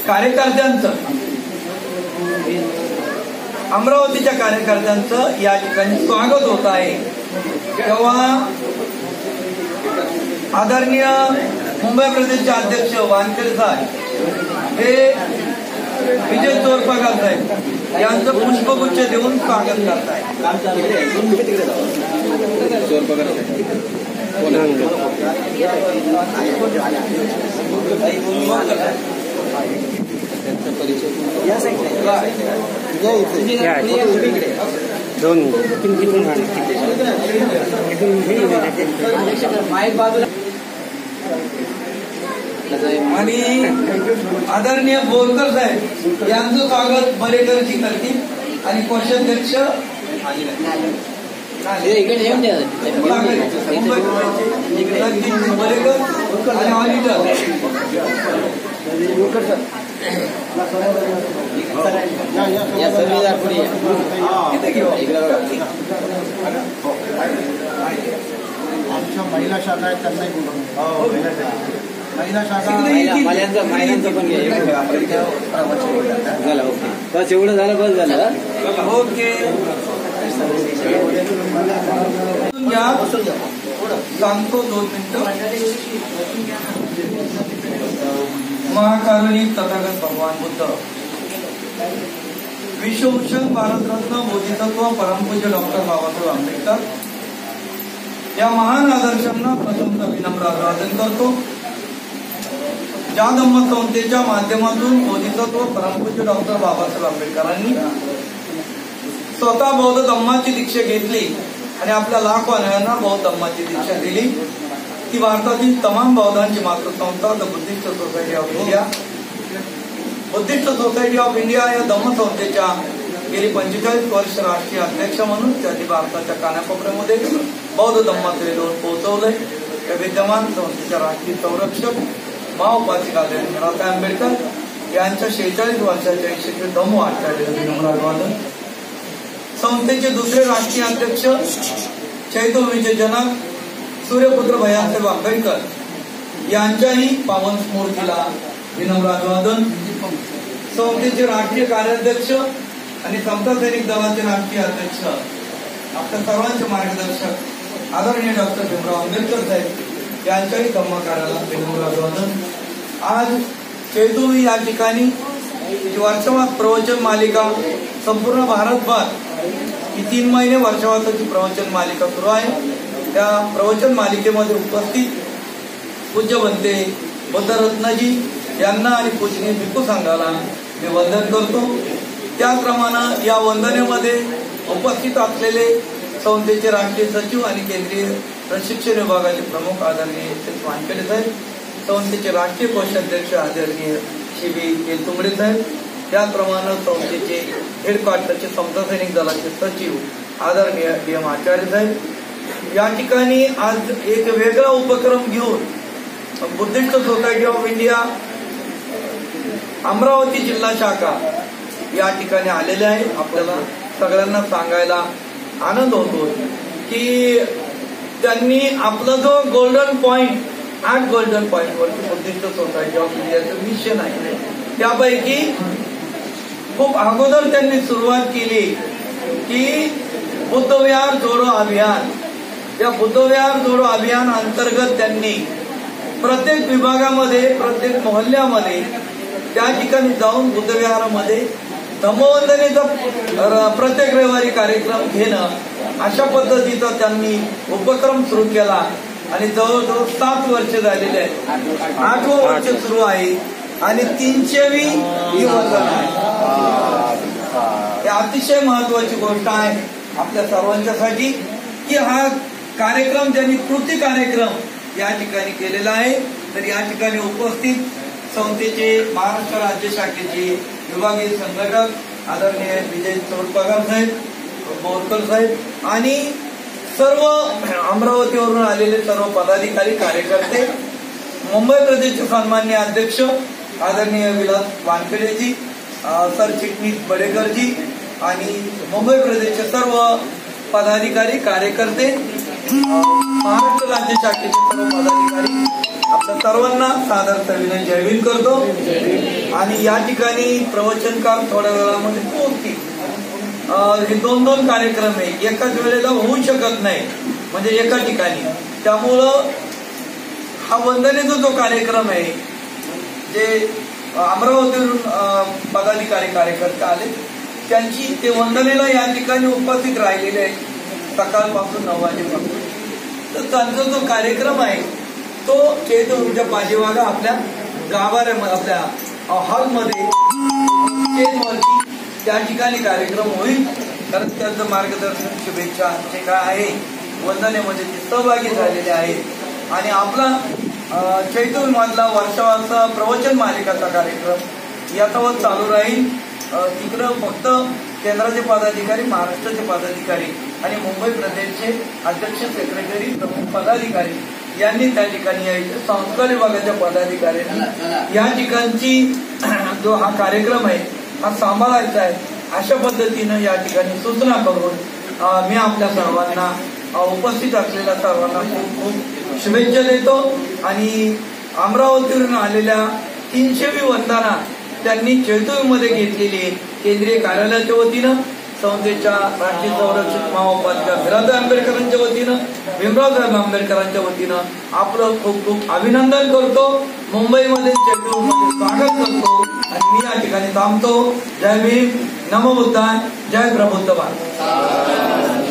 कार्यकर्त्यांचं, अमरावतीच्या कार्यकर्त्यांचं या ठिकाणी स्वागत होत आहे, तेव्हा आदरणीय मुंबई प्रदेशचे अध्यक्ष वानखेडे साहेब हे विजय चोरपगार साहेब यांचं पुष्पगुच्छ देऊन स्वागत करत आहे. आणि आदरणीय बोरकर साहेब यांचं स्वागत बरेकरजी करतील आणि कोषाध्यक्ष बरेकर आणि ऑडिटर आमच्या महिला शाखा आहेत त्यांनाही बोलवून महिला शाखा महिलांचं पण झालं. ओके बस एवढं झालं, बस झालं. ओके सांगतो 2 मिनिटं. महाकारुणी तथागत भगवान बुद्ध, विश्वभूषण भारतरत्न बोधिसत्व परमपूज्य डॉक्टर बाबासाहेब आंबेडकर या महान आदर्शांना प्रथमतः विनम्र अभिवादन करतो. ज्या धम्मसंस्थेच्या माध्यमातून बोधिसत्व परमपूज्य डॉक्टर बाबासाहेब आंबेडकरांनी स्वतः बौद्ध धम्माची दीक्षा घेतली आणि आपल्या लाखो अनायांना बौद्ध धम्माची दीक्षा दिली, ती भारतातील तमाम बौद्धांची मातृसंस्था the Buddhist society of India. Buddhist society of India या धम्मसंस्थेच्या गेली 45 वर्ष राष्ट्रीय अध्यक्ष म्हणून त्यांनी भारताच्या कानाकोपऱ्यामध्ये बौद्ध धम्माचं वेदोन पोहोचवलंय. या विद्यमान संस्थेच्या राष्ट्रीय संरक्षक महाउपासिका राधाबाई आंबेडकर यांच्या 46 वर्षाच्या 80वे धम्म आचार्याला विनम्र अभिवादन. संस्थेचे दुसरे राष्ट्रीय अध्यक्ष चैतन्याचे जनक सूर्यपुत्र भैयासाहेब आंबेडकर यांच्याही पावन स्मृतीला विनम्र अभिवादन. संस्थेचे राष्ट्रीय कार्याध्यक्ष आणि समता सैनिक दलाचे राष्ट्रीय अध्यक्ष आपल्या सर्वांचे मार्गदर्शक आदरणीय डॉक्टर भीमराव आंबेडकर साहेब यांच्याही धम्मकार्याला विनम्र अभिवादन. आज चैतन्य या ठिकाणी वर्षवास प्रवचन मालिका संपूर्ण भारतभर ही 3 महिने वर्षवासाची प्रवचन मालिका सुरू आहे. त्या प्रवचन मालिकेमध्ये उपस्थित पूज्य बनते बुद्धरत्नजी यांना आणि पूजनीय भिक्खू संघाला मी वंदन करतो. त्याचप्रमाणे या वंदनेमध्ये उपस्थित असलेले संस्थेचे राष्ट्रीय सचिव आणि केंद्रीय प्रशिक्षण विभागाचे प्रमुख आदरणीय वानखेडे साहेब, संस्थेचे राष्ट्रीय कोषाध्यक्ष आदरणीय श्री तेलतुंबडे साहेब, त्याचप्रमाणे संस्थेचे हेडक्वार्टरचे समता सैनिक दलाचे सचिव आदरणीय DM आचार्य साहेब या ठिकाणी आज एक वेगळा उपक्रम घेऊन Buddhist society of India Amravati जिल्हा शाखा या ठिकाणी आलेले आहे. आपल्याला सगळ्यांना सांगायला आनंद होतो की त्यांनी आपला जो गोल्डन पॉइंट 8 गोल्डन पॉइंट वरती बुद्धिस्ट सोसायटी ऑफ इंडियाचं मिशन आहे, त्यापैकी खूप अगोदर त्यांनी सुरुवात केली की बुद्धविहार जोडो अभियान. या बुद्धविहार जोडो अभियान अंतर्गत त्यांनी प्रत्येक विभागामध्ये प्रत्येक मोहल्ल्यामध्ये त्या ठिकाणी जाऊन बुद्धविहारामध्ये धम्मवंदनेचा प्रत्येक रविवारी कार्यक्रम घेणं अशा पद्धतीचा त्यांनी उपक्रम सुरू केला आणि जवळजवळ 7 वर्ष झालेले आहेत. 8वं वर्ष सुरू आहे आणि 300वी ही वंदन आहे. ही अतिशय महत्वाची गोष्ट आहे आपल्या सर्वांच्यासाठी की हा कार्यक्रम त्यांनी कृती कार्यक्रम या ठिकाणी केलेला आहे. तर या ठिकाणी उपस्थित संस्थेचे महाराष्ट्र राज्य शाखेचे विभागीय संघटक आदरणीय विजय चोरपगार साहेब, बोरकर साहेब आणि सर्व अमरावतीवरून आलेले सर्व पदाधिकारी कार्यकर्ते, मुंबई प्रदेशचे सन्माननीय अध्यक्ष आदरणीय विलास वानखेडेजी, सरचिटणीस बडेकरजी आणि मुंबई प्रदेशचे सर्व पदाधिकारी कार्यकर्ते, महाराष्ट्र राज्य शाखेचे सर्व पदाधिकारी आपल्या सर्वांना सादर सविनय जय भीम करतो आणि या ठिकाणी प्रवचनकार थोड्या वेळामध्ये पोहोचतील. हे 2-2 कार्यक्रम आहे, एकाच वेळेला होऊ शकत नाही म्हणजे एका ठिकाणी. त्यामुळं हा वंदनेचा जो कार्यक्रम आहे, जे अमरावतीवरून पदाधिकारी कार्यकर्ते आले त्यांची ते वंदनेला या ठिकाणी उपस्थित राहिलेले आहेत सकाळपासून 9 वाजेपासून. तर त्यांचा जो कार्यक्रम आहे तो चैतन्य पाठीमागे आपल्या गाभाऱ्यामध्ये आपल्या हॉलमध्ये स्टेजवरती त्या ठिकाणी कार्यक्रम होईल. कारण त्यांचं मार्गदर्शन शुभेच्छा जे काय आहे वंदनेमध्ये ते सहभागी झालेले आहेत. आणि आपला चैतन्यमधला वर्षावाचा प्रवचन मालिकाचा कार्यक्रम याचावर चालू राहील. तिकडं फक्त केंद्राचे पदाधिकारी, महाराष्ट्राचे पदाधिकारी आणि मुंबई प्रदेशचे अध्यक्ष, सेक्रेटरी, प्रमुख पदाधिकारी यांनी त्या ठिकाणी यायचे. संस्कार विभागाच्या पदाधिकाऱ्यांनी या ठिकाणची जो हा कार्यक्रम आहे हा सांभाळायचा आहे अशा पद्धतीनं या ठिकाणी सूचना करून मी आपल्या सर्वांना उपस्थित असलेल्या सर्वांना खूप खूप शुभेच्छा देतो. आणि अमरावतीवरून आलेल्या 300वी वंदना त्यांनी चैतन्यमध्ये घेतलेली आहे. केंद्रीय कार्यालयाच्या वतीनं, संस्थेच्या राष्ट्रीय संरक्षक महाउपाध्याय भिराजी आंबेडकरांच्या वतीनं, भीमराव साहेब आंबेडकरांच्या वतीनं आपलं खूप खूप अभिनंदन करतो. मुंबईमध्ये चैतन्यमध्ये स्वागत करतो आणि मी या ठिकाणी थांबतो. जय भीम, नमो बुद्धाय, जय प्रबुद्ध भारत.